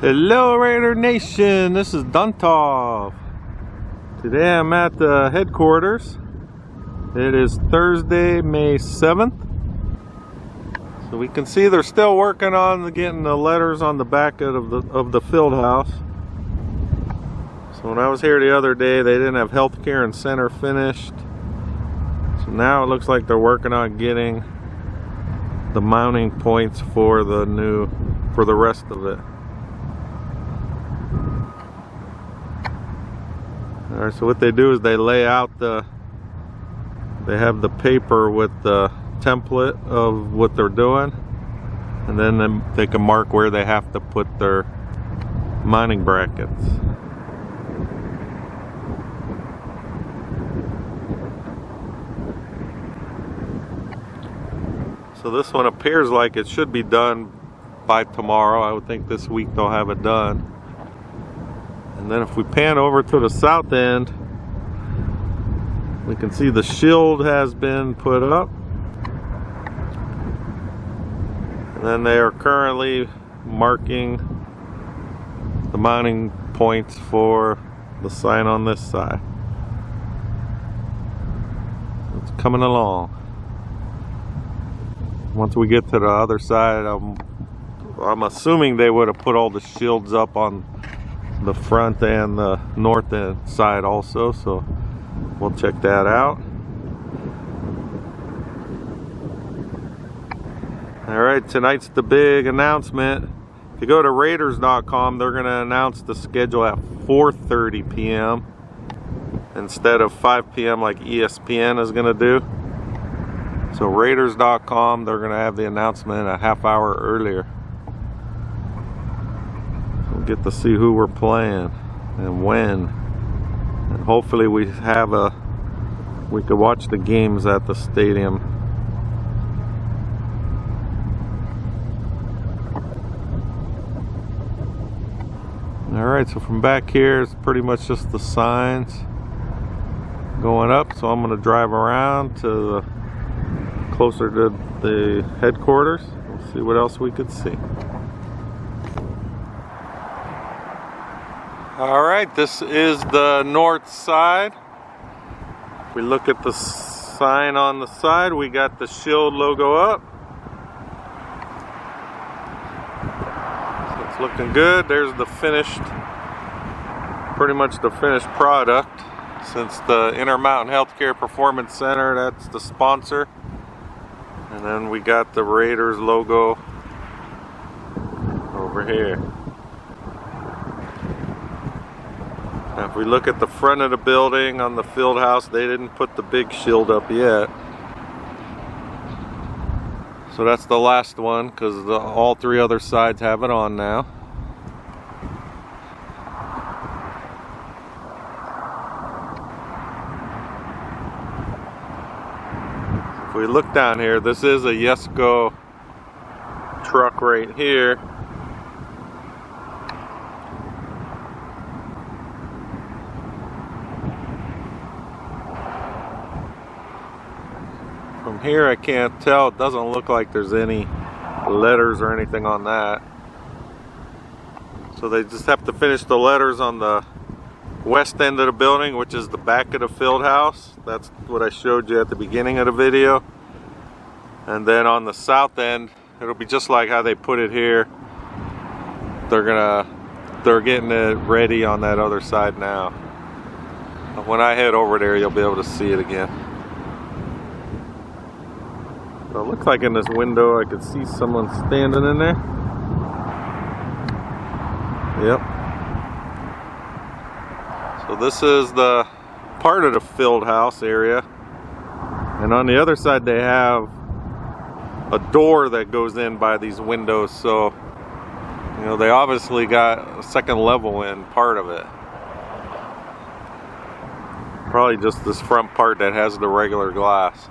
Hello Raider Nation, this is Duntov. Today I'm at the headquarters. It is Thursday, May 7th. So we can see they're still working on getting the letters on the back of the field house. So when I was here the other day, they didn't have healthcare and center finished. So now it looks like they're working on getting the mounting points for the rest of it. Alright, so what they do is they lay out they have the paper with the template of what they're doing, and then they can mark where they have to put their mounting brackets. So this one appears like it should be done by tomorrow. I would think this week they'll have it done. And then if we pan over to the south end, we can see the shield has been put up. And then they are currently marking the mounting points for the sign on this side. It's coming along. Once we get to the other side, I'm assuming they would have put all the shields up on the front and the north end side also, so we'll check that out. Alright, tonight's the big announcement. If you go to Raiders.com, they're going to announce the schedule at 4:30 p.m. instead of 5 p.m. like ESPN is going to do. So Raiders.com, they're going to have the announcement a half hour earlier. We'll get to see who we're playing and when. And hopefully we could watch the games at the stadium. Alright, so from back here it's pretty much just the signs going up. So I'm going to drive around to closer to the headquarters. We'll see what else we could see. Alright, this is the north side. If we look at the sign on the side, we got the shield logo up. So it's looking good. There's the pretty much the finished product. Since the Intermountain Healthcare Performance Center, that's the sponsor. And then we got the Raiders logo over here. Now if we look at the front of the building on the field house, they didn't put the big shield up yet. So that's the last one, because all three other sides have it on now. If we look down here, this is a Yesco truck right here. From here I can't tell. It doesn't look like there's any letters or anything on that. So they just have to finish the letters on the west end of the building, which is the back of the field house. That's what I showed you at the beginning of the video. And then on the south end, it'll be just like how they put it here. They're getting it ready on that other side now. When I head over there, you'll be able to see it again. So it looks like in this window I could see someone standing in there. Yep. So this is the part of the field house area. And on the other side they have a door that goes in by these windows. So, you know, they obviously got a second level in part of it. Probably just this front part that has the regular glass.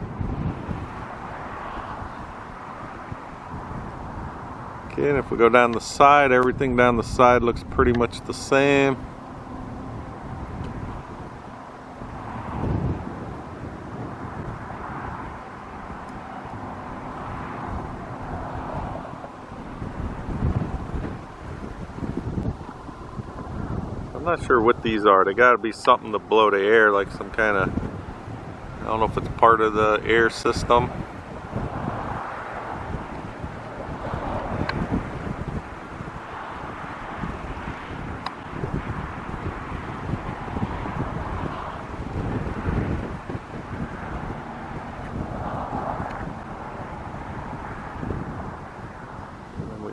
Okay, and if we go down the side, everything down the side looks pretty much the same. not sure what these are. They gotta be something to blow the air, like some kind of, I don't know if it's part of the air system.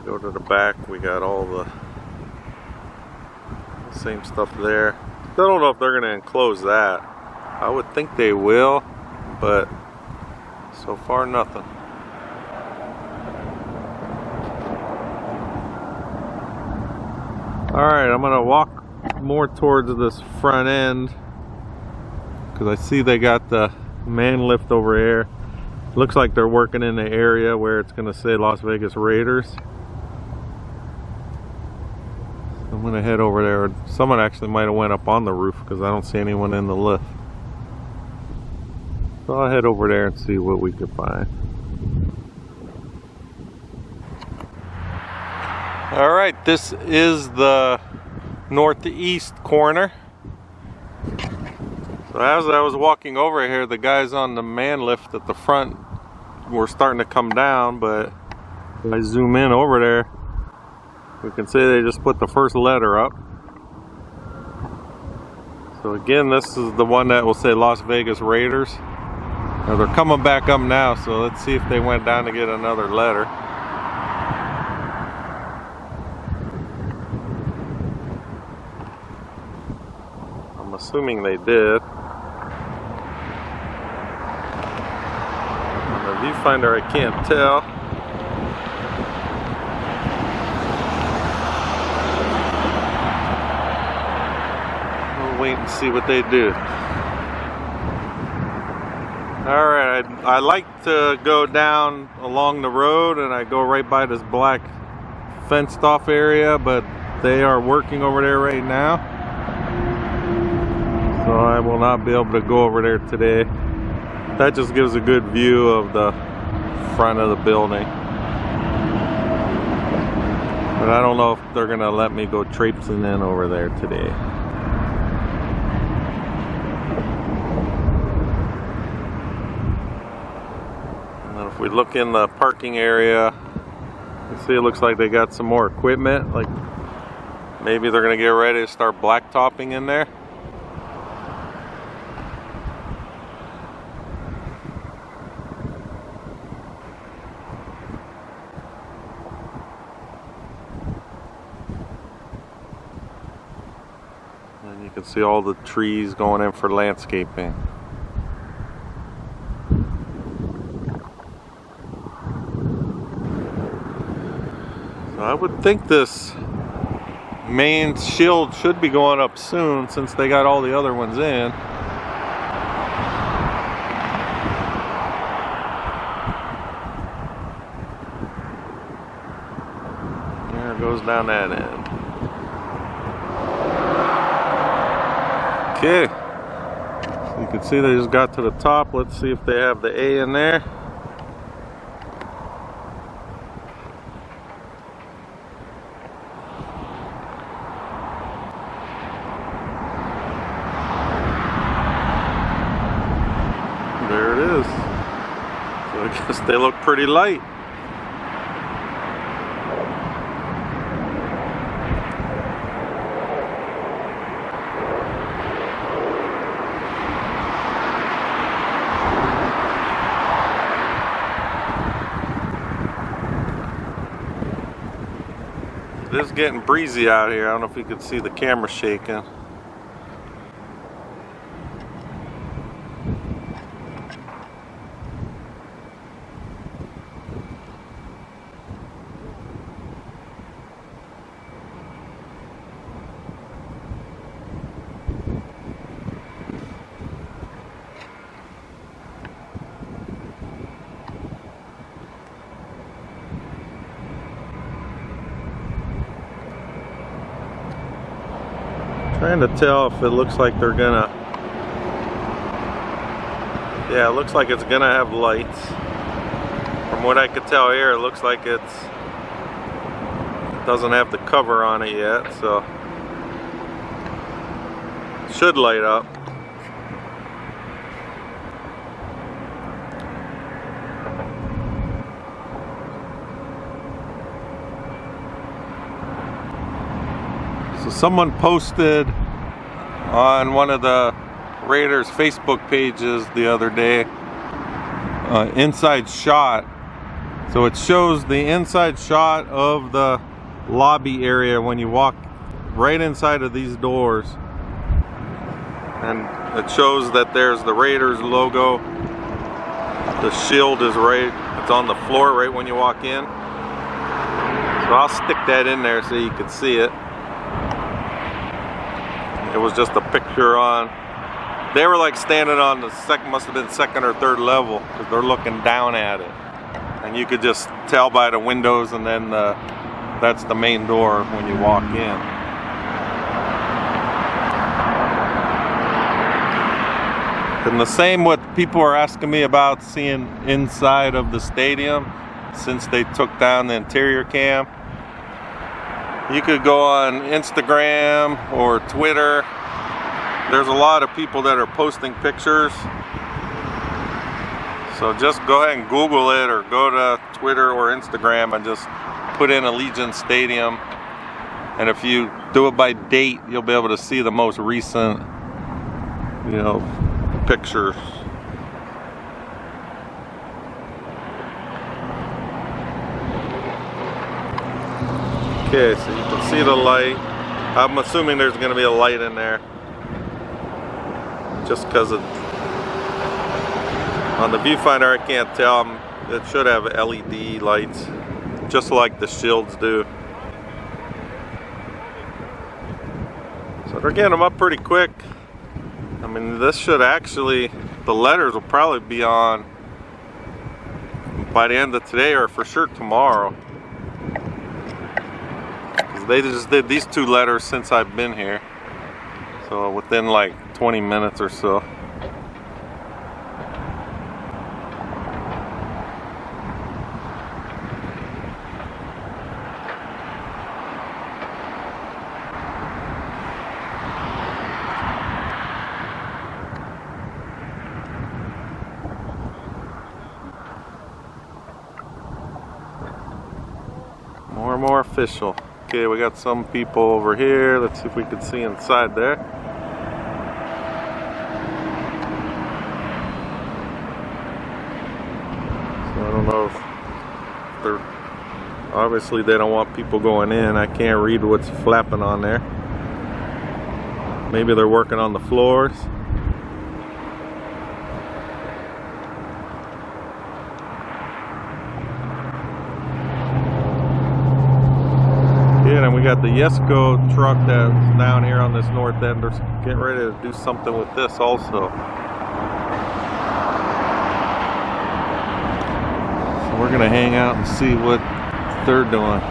Go to the back, we got all the same stuff there. I don't know if they're going to enclose that. I would think they will, but so far nothing. Alright, I'm going to walk more towards this front end because I see they got the man lift over here. Looks like they're working in the area where it's going to say Las Vegas Raiders. I'm gonna head over there. Someone actually might have went up on the roof because I don't see anyone in the lift. So I'll head over there and see what we can find. Alright, this is the northeast corner. So as I was walking over here, the guys on the man lift at the front were starting to come down, but if I zoom in over there, we can see they just put the first letter up. So again, this is the one that will say Las Vegas Raiders. Now they're coming back up now, so let's see if they went down to get another letter. I'm assuming they did. On the viewfinder I can't tell. Wait and see what they do. Alright, I like to go down along the road and I go right by this black fenced off area, but they are working over there right now. So I will not be able to go over there today. That just gives a good view of the front of the building. But I don't know if they're gonna let me go traipsing in over there today. If we look in the parking area, you see it looks like they got some more equipment. Like maybe they're going to get ready to start blacktopping in there. And you can see all the trees going in for landscaping. I would think this main shield should be going up soon since they got all the other ones in. There it goes down that end. Okay. So you can see they just got to the top. Let's see if they have the A in there. There it is. So I guess they look pretty light. It is getting breezy out here. I don't know if you can see the camera shaking. Trying to tell if it looks like they're gonna, yeah, it looks like it's gonna have lights. From what I could tell here, it looks like it doesn't have the cover on it yet, so should light up. So someone posted on one of the Raiders Facebook pages the other day, inside shot. So it shows the inside shot of the lobby area when you walk right inside of these doors, and it shows that there's the Raiders logo. The shield is right, it's on the floor right when you walk in. So I'll stick that in there so you can see it. It was just a picture on, they were like standing on the second, must have been second or third level, because they're looking down at it. And you could just tell by the windows, and then that's the main door when you walk in. And the same what people are asking me about seeing inside of the stadium since they took down the interior cam. You could go on Instagram or Twitter. There's a lot of people that are posting pictures. So just go ahead and Google it, or go to Twitter or Instagram and just put in Allegiant Stadium. And if you do it by date, you'll be able to see the most recent, pictures. Okay, so you can see the light. I'm assuming there's going to be a light in there, just because on the viewfinder I can't tell. It should have LED lights, just like the shields do. So they're getting them up pretty quick. I mean, this should actually, the letters will probably be on by the end of today, or for sure tomorrow. Because they just did these two letters since I've been here. So within like 20 minutes or so. More and more official. Okay, we got some people over here. Let's see if we can see inside there. So I don't know if they're, obviously they don't want people going in. I can't read what's flapping on there. Maybe they're working on the floors. And we got the Yesco truck that's down here on this north end. They're getting ready to do something with this also. So we're gonna hang out and see what they're doing.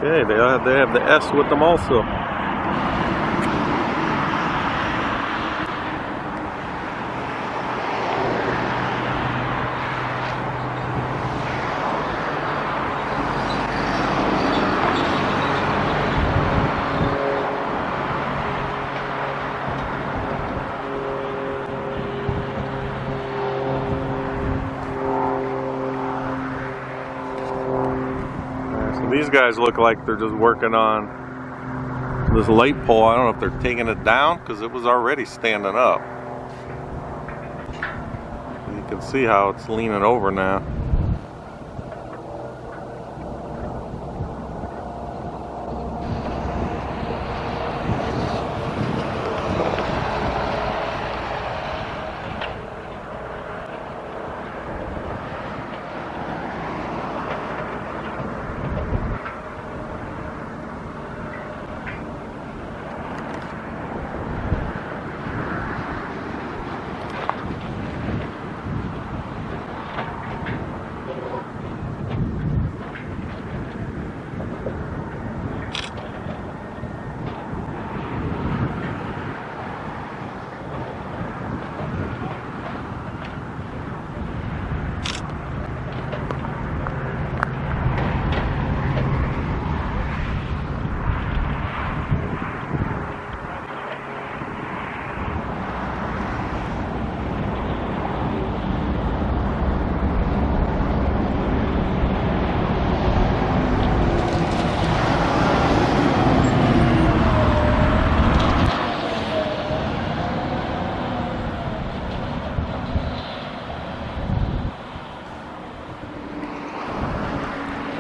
Okay, they have the S with them also. These guys look like they're just working on this light pole. I don't know if they're taking it down because it was already standing up. You can see how it's leaning over now.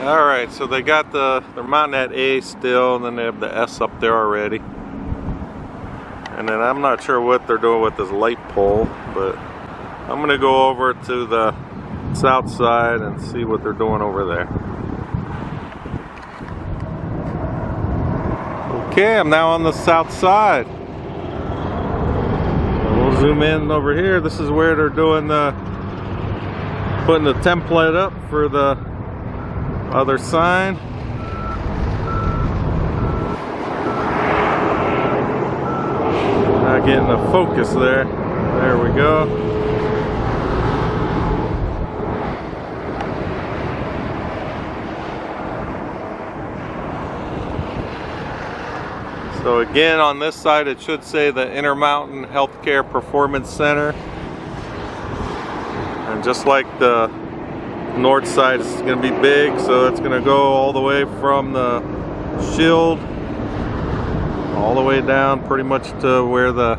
Alright, so they got they're mounting at A still, and then they have the S up there already. And then I'm not sure what they're doing with this light pole, but I'm gonna go over to the south side and see what they're doing over there. Okay, I'm now on the south side. We'll zoom in over here. This is where they're doing putting the template up for the other sign. Not getting the focus there. There we go. So again, on this side it should say the Intermountain Healthcare Performance Center. And just like the north side, it's going to be big, so it's going to go all the way from the shield all the way down pretty much to where the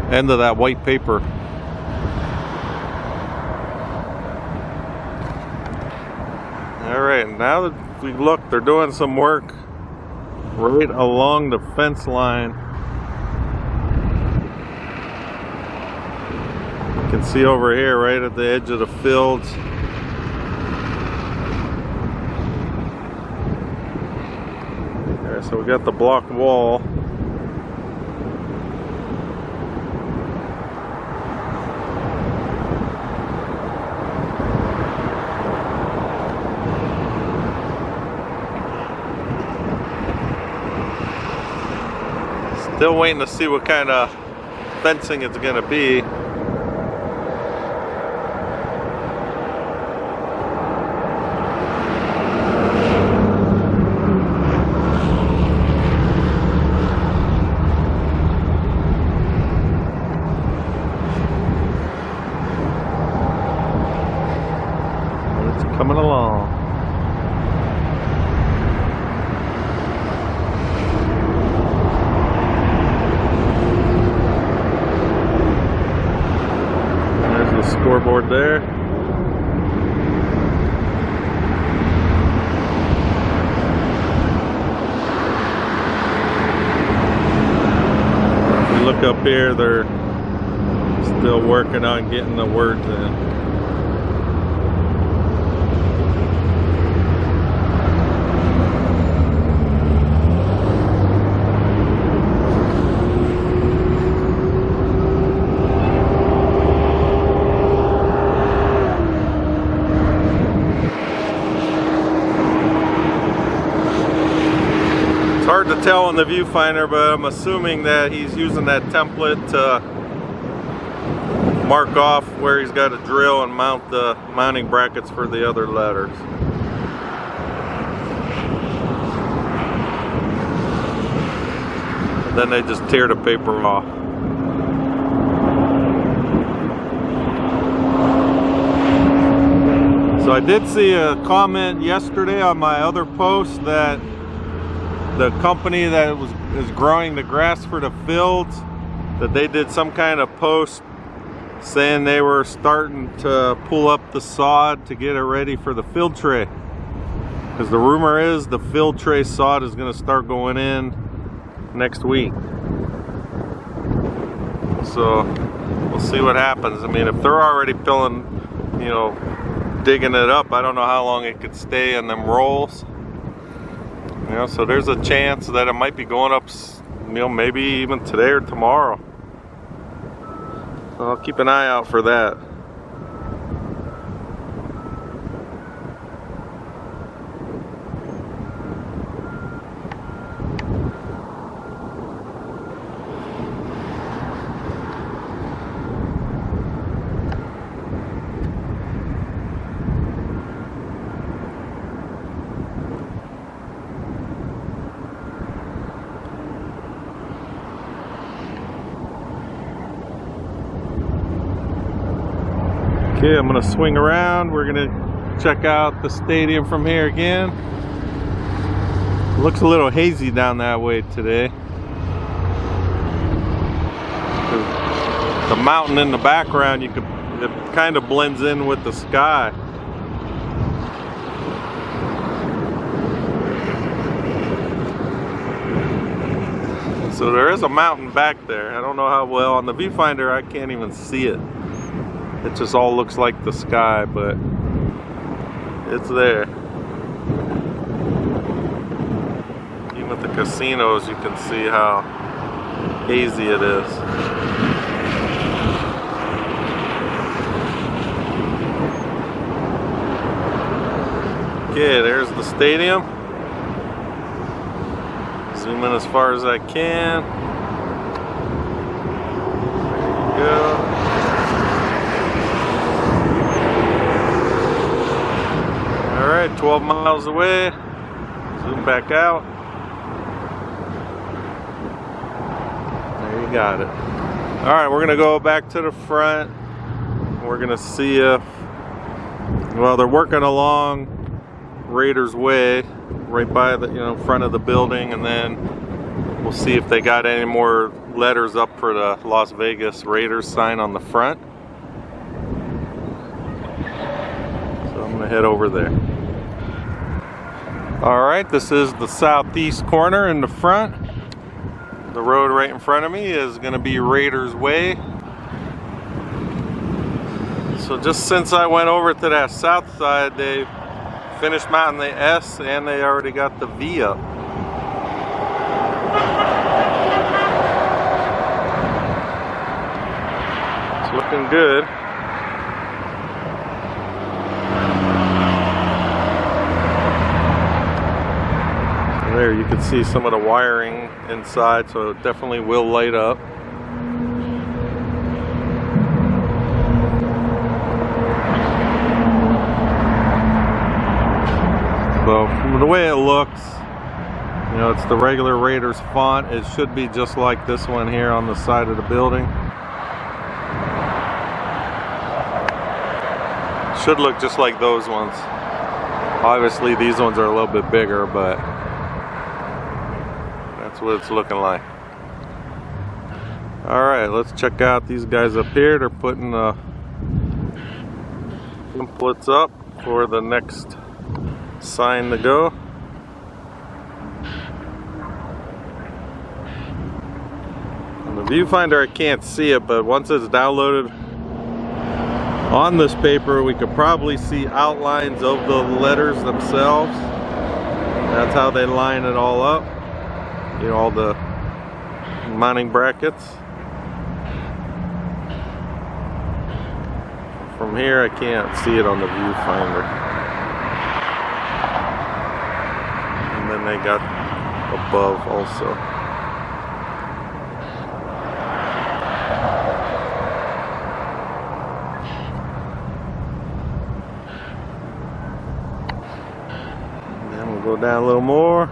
end of that white paper. Alright, now that we look, they're doing some work right along the fence line. You can see over here right at the edge of the fields. There, so we got the block wall. Still waiting to see what kind of fencing it's going to be. It's coming along. Scoreboard there. If you look up here, they're still working on getting the words in. Hard to tell in the viewfinder, but I'm assuming that he's using that template to mark off where he's got to drill and mount the mounting brackets for the other letters. And then they just tear the paper off. So I did see a comment yesterday on my other post that the company that is growing the grass for the fields, that they did some kind of post saying they were starting to pull up the sod to get it ready for the field tray, because the rumor is the field tray sod is going to start going in next week. So we'll see what happens. I mean, if they're already filling, you know, digging it up, I don't know how long it could stay in them rolls. You know, so there's a chance that it might be going up, you know, maybe even today or tomorrow. So I'll keep an eye out for that. Okay, I'm gonna swing around. We're gonna check out the stadium from here again. It looks a little hazy down that way today. The mountain in the background, it kind of blends in with the sky. So there is a mountain back there. I don't know how well. On the viewfinder I can't even see it. It just all looks like the sky, but it's there. Even at the casinos you can see how hazy it is. Okay, there's the stadium. Zoom in as far as I can. There you go. Alright, 12 miles away. Zoom back out. There you got it. Alright, we're going to go back to the front. We're going to see if, well, they're working along Raiders Way, right by the front of the building, and then we'll see if they got any more letters up for the Las Vegas Raiders sign on the front. So I'm gonna head over there. Alright, this is the southeast corner in the front. The road right in front of me is gonna be Raiders Way. So just since I went over to that south side, they finished mounting the S and they already got the V up. It's looking good. So there you can see some of the wiring inside, so it definitely will light up. So from the way it looks, it's the regular Raiders font. It should be just like this one here on the side of the building. Should look just like those ones. Obviously these ones are a little bit bigger, but that's what it's looking like. Alright, let's check out these guys up here. They're putting the templates up for the next sign to go. On the viewfinder I can't see it, but once it's downloaded on this paper we could probably see outlines of the letters themselves. That's how they line it all up. All the mounting brackets. From here I can't see it on the viewfinder. And then they got above also. And then we'll go down a little more.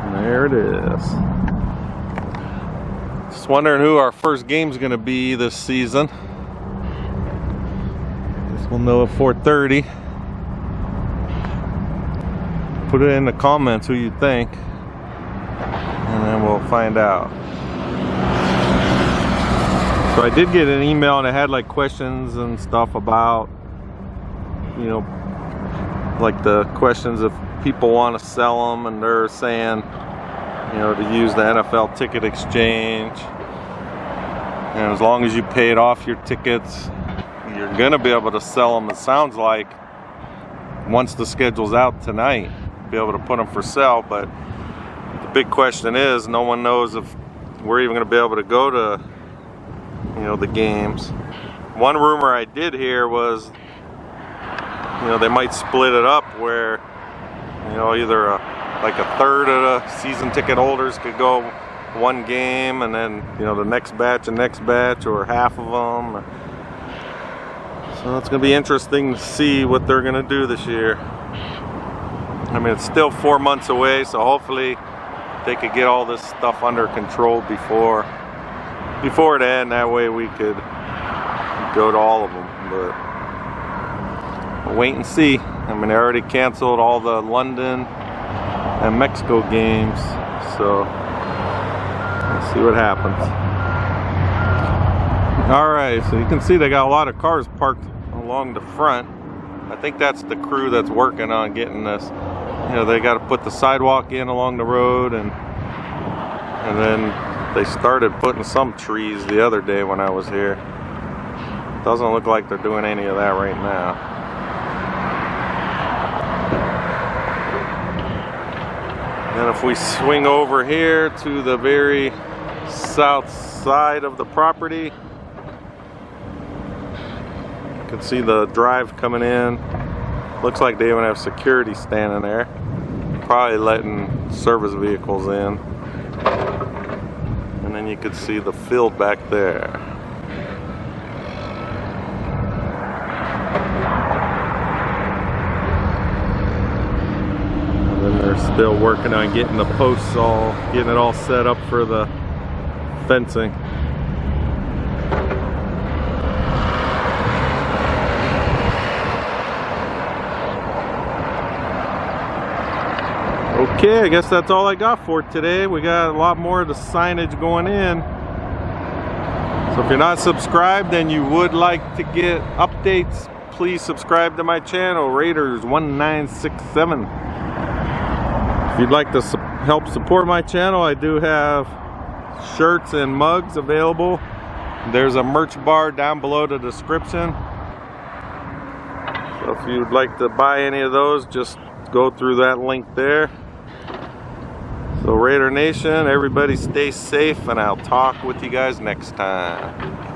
And there it is. Just wondering who our first game's going to be this season. Guess we'll know at 4:30. Put it in the comments who you think, and then we'll find out. So I did get an email and it had like questions and stuff about, like the questions if people want to sell them, and they're saying, to use the NFL ticket exchange. And as long as you paid off your tickets, you're gonna be able to sell them. It sounds like once the schedule's out tonight, be able to put them for sale. But the big question is, no one knows if we're even going to be able to go to the games. One rumor I did hear was they might split it up where either like a third of the season ticket holders could go one game, and then the next batch or half of them. So it's going to be interesting to see what they're going to do this year. I mean, it's still 4 months away, so hopefully they could get all this stuff under control before then. That way we could go to all of them. But we'll wait and see. I mean, they already canceled all the London and Mexico games, so let's see what happens. Alright, so you can see they got a lot of cars parked along the front. I think that's the crew that's working on getting this. They got to put the sidewalk in along the road, and And then they started putting some trees the other day when I was here. Doesn't look like they're doing any of that right now. And if we swing over here to the very south side of the property, you can see the drive coming in. Looks like they even have security standing there, probably letting service vehicles in. And then you can see the field back there. And then they're still working on getting the posts getting it all set up for the fencing. Okay, I guess that's all I got for today. We got a lot more of the signage going in. So if you're not subscribed and you would like to get updates, please subscribe to my channel, Raiders1967. If you'd like to help support my channel, I do have shirts and mugs available. There's a merch bar down below the description. So if you'd like to buy any of those, just go through that link there. So Raider Nation, everybody stay safe, and I'll talk with you guys next time.